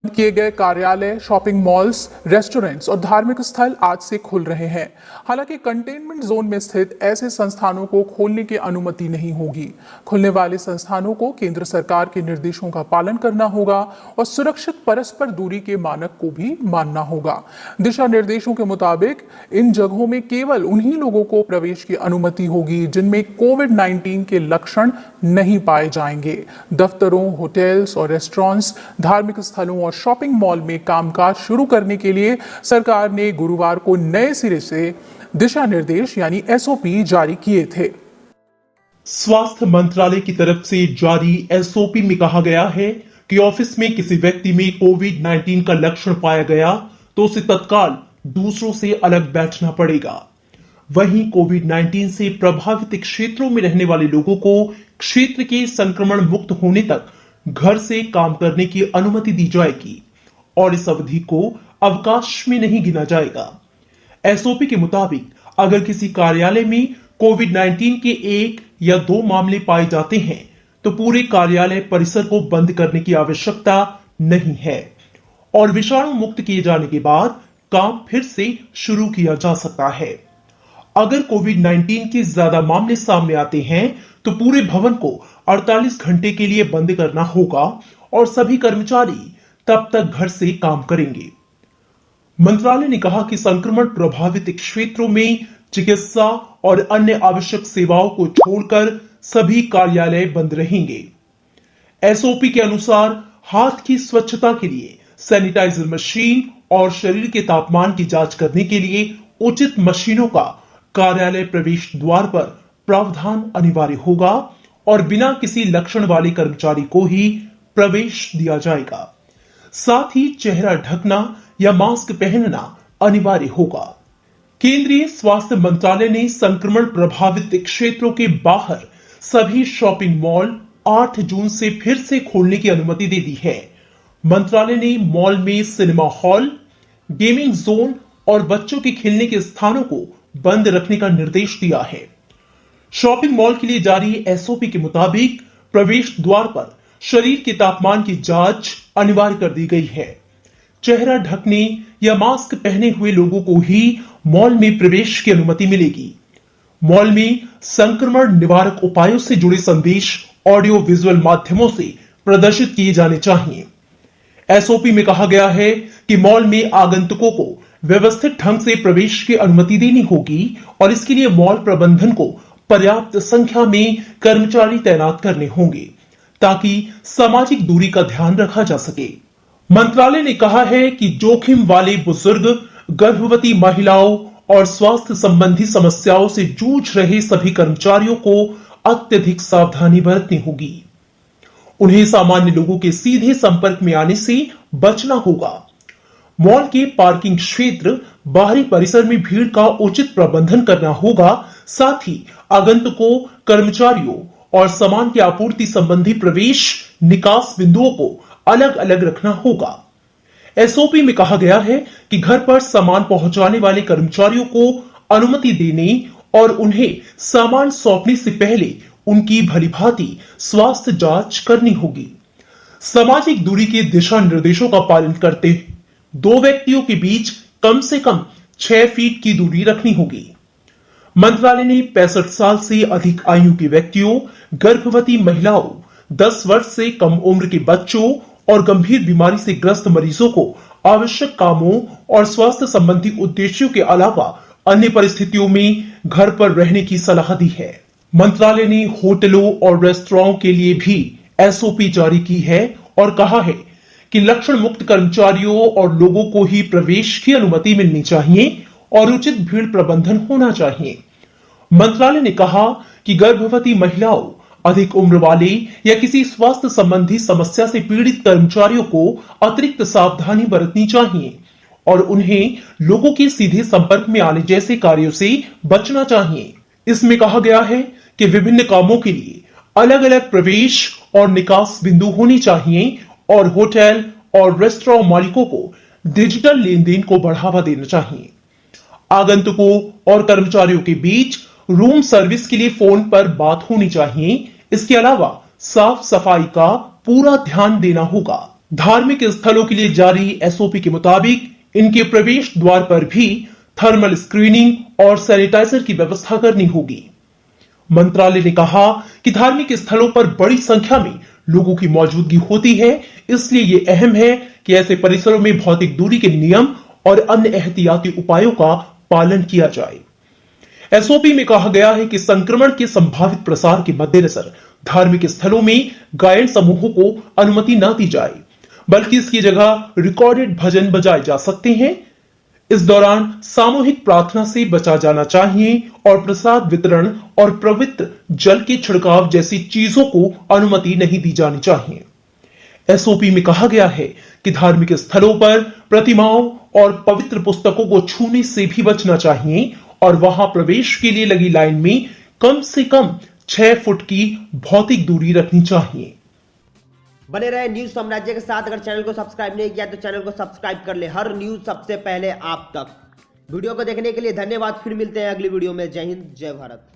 किए गए कार्यालय, शॉपिंग मॉल्स, रेस्टोरेंट्स और धार्मिक स्थल आज से खुल रहे हैं। हालांकि कंटेनमेंट जोन में स्थित ऐसे संस्थानों को खोलने की अनुमति नहीं होगी। खुलने वाले संस्थानों को केंद्र सरकार के निर्देशों का पालन करना होगा और सुरक्षित परस्पर दूरी के मानक को भी मानना होगा। दिशा निर्देशों के मुताबिक इन जगहों में केवल उन्हीं लोगों को प्रवेश की अनुमति होगी जिनमें कोविड-19 के लक्षण नहीं पाए जाएंगे। दफ्तरों, होटल्स और रेस्टोरेंट्स, धार्मिक स्थलों और शॉपिंग मॉल में कामकाज शुरू करने के लिए सरकार ने गुरुवार को नए सिरे से दिशा निर्देश यानी एसओपी जारी किए थे। स्वास्थ्य मंत्रालय की तरफ से जारी एसओपी में कहा गया है कि ऑफिस में किसी व्यक्ति में कोविड-19 का लक्षण पाया गया तो उसे तत्काल दूसरों से अलग बैठना पड़ेगा। वहीं कोविड-19 से प्रभावित क्षेत्रों में रहने वाले लोगों को क्षेत्र के संक्रमण मुक्त होने तक घर से काम करने की अनुमति दी जाएगी और इस अवधि को अवकाश में नहीं गिना जाएगा। एसओपी के मुताबिक अगर किसी कार्यालय में कोविड-19 के 1 या 2 मामले पाए जाते हैं तो पूरे कार्यालय परिसर को बंद करने की आवश्यकता नहीं है और विषाणु मुक्त किए जाने के बाद काम फिर से शुरू किया जा सकता है। अगर कोविड-19 के ज्यादा मामले सामने आते हैं तो पूरे भवन को 48 घंटे के लिए बंद करना होगा और सभी कर्मचारी तब तक घर से काम करेंगे। मंत्रालय ने कहा कि संक्रमण प्रभावित क्षेत्रों में चिकित्सा और अन्य आवश्यक सेवाओं को छोड़कर सभी कार्यालय बंद रहेंगे। एसओपी के अनुसार हाथ की स्वच्छता के लिए सैनिटाइजर मशीन और शरीर के तापमान की जांच करने के लिए उचित मशीनों का कार्यालय प्रवेश द्वार पर प्रावधान अनिवार्य होगा और बिना किसी लक्षण वाले कर्मचारी को ही प्रवेश दिया जाएगा। साथ ही चेहरा ढकना या मास्क पहनना अनिवार्य होगा। केंद्रीय स्वास्थ्य मंत्रालय ने संक्रमण प्रभावित क्षेत्रों के बाहर सभी शॉपिंग मॉल 8 जून से फिर से खोलने की अनुमति दे दी है। मंत्रालय ने मॉल में सिनेमा हॉल, गेमिंग जोन और बच्चों के खेलने के स्थानों को बंद रखने का निर्देश दिया है। शॉपिंग मॉल के लिए जारी एसओपी के मुताबिक प्रवेश द्वार पर शरीर के तापमान की जांच अनिवार्य कर दी गई है। चेहरा ढकने या मास्क पहने हुए लोगों को ही मॉल में प्रवेश की अनुमति मिलेगी। मॉल में संक्रमण निवारक उपायों से जुड़े संदेश ऑडियो विजुअल माध्यमों से प्रदर्शित किए जाने चाहिए। एसओपी में कहा गया है कि मॉल में आगंतुकों को व्यवस्थित ढंग से प्रवेश की अनुमति देनी होगी और इसके लिए मॉल प्रबंधन को पर्याप्त संख्या में कर्मचारी तैनात करने होंगे ताकि सामाजिक दूरी का ध्यान रखा जा सके। मंत्रालय ने कहा है कि जोखिम वाले बुजुर्ग, गर्भवती महिलाओं और स्वास्थ्य संबंधी समस्याओं से जूझ रहे सभी कर्मचारियों को अत्यधिक सावधानी बरतनी होगी। उन्हें सामान्य लोगों के सीधे संपर्क में आने से बचना होगा। मॉल के पार्किंग क्षेत्र, बाहरी परिसर में भीड़ का उचित प्रबंधन करना होगा। साथ ही आगंतुकों, कर्मचारियों और सामान की आपूर्ति संबंधी प्रवेश निकास बिंदुओं को अलग अलग रखना होगा। एसओपी में कहा गया है कि घर पर सामान पहुंचाने वाले कर्मचारियों को अनुमति देने और उन्हें सामान सौंपने से पहले उनकी भलीभांति स्वास्थ्य जांच करनी होगी। सामाजिक दूरी के दिशा निर्देशों का पालन करते 2 व्यक्तियों के बीच कम से कम 6 फीट की दूरी रखनी होगी। मंत्रालय ने 65 साल से अधिक आयु के व्यक्तियों, गर्भवती महिलाओं, 10 वर्ष से कम उम्र के बच्चों और गंभीर बीमारी से ग्रस्त मरीजों को आवश्यक कामों और स्वास्थ्य संबंधी उद्देश्यों के अलावा अन्य परिस्थितियों में घर पर रहने की सलाह दी है। मंत्रालय ने होटलों और रेस्तरां के लिए भी एसओपी जारी की है और कहा है कि लक्षण मुक्त कर्मचारियों और लोगों को ही प्रवेश की अनुमति मिलनी चाहिए और उचित भीड़ प्रबंधन होना चाहिए। मंत्रालय ने कहा कि गर्भवती महिलाओं, अधिक उम्र वाले या किसी स्वास्थ्य संबंधी समस्या से पीड़ित कर्मचारियों को अतिरिक्त सावधानी बरतनी चाहिए और उन्हें लोगों के सीधे संपर्क में आने जैसे कार्यों से बचना चाहिए। इसमें कहा गया है कि विभिन्न कामों के लिए अलग अलग प्रवेश और निकास बिंदु होने चाहिए और होटल और रेस्तरां मालिकों को डिजिटल लेन देन को बढ़ावा देना चाहिए। आगंतुकों और कर्मचारियों के बीच रूम सर्विस के लिए फोन पर बात होनी चाहिए। इसके अलावा साफ सफाई का पूरा ध्यान देना होगा। धार्मिक स्थलों के लिए जारी एसओपी के मुताबिक इनके प्रवेश द्वार पर भी थर्मल स्क्रीनिंग और सैनिटाइजर की व्यवस्था करनी होगी। मंत्रालय ने कहा कि धार्मिक स्थलों पर बड़ी संख्या में लोगों की मौजूदगी होती है, इसलिए यह अहम है कि ऐसे परिसरों में भौतिक दूरी के नियम और अन्य एहतियाती उपायों का पालन किया जाए। एसओपी में कहा गया है कि संक्रमण के संभावित प्रसार के मद्देनजर धार्मिक स्थलों में गायन समूहों को अनुमति न दी जाए, बल्कि इसकी जगह रिकॉर्डेड भजन बजाए जा सकते हैं। इस दौरान सामूहिक प्रार्थना से बचा जाना चाहिए और प्रसाद वितरण और पवित्र जल के छिड़काव जैसी चीजों को अनुमति नहीं दी जानी चाहिए। एसओपी में कहा गया है कि धार्मिक स्थलों पर प्रतिमाओं और पवित्र पुस्तकों को छूने से भी बचना चाहिए और वहां प्रवेश के लिए लगी लाइन में कम से कम 6 फुट की भौतिक दूरी रखनी चाहिए। बने रहे न्यूज साम्राज्य के साथ। अगर चैनल को सब्सक्राइब नहीं किया तो चैनल को सब्सक्राइब कर ले, हर न्यूज सबसे पहले आप तक। वीडियो को देखने के लिए धन्यवाद। फिर मिलते हैं अगली वीडियो में। जय हिंद, जय भारत।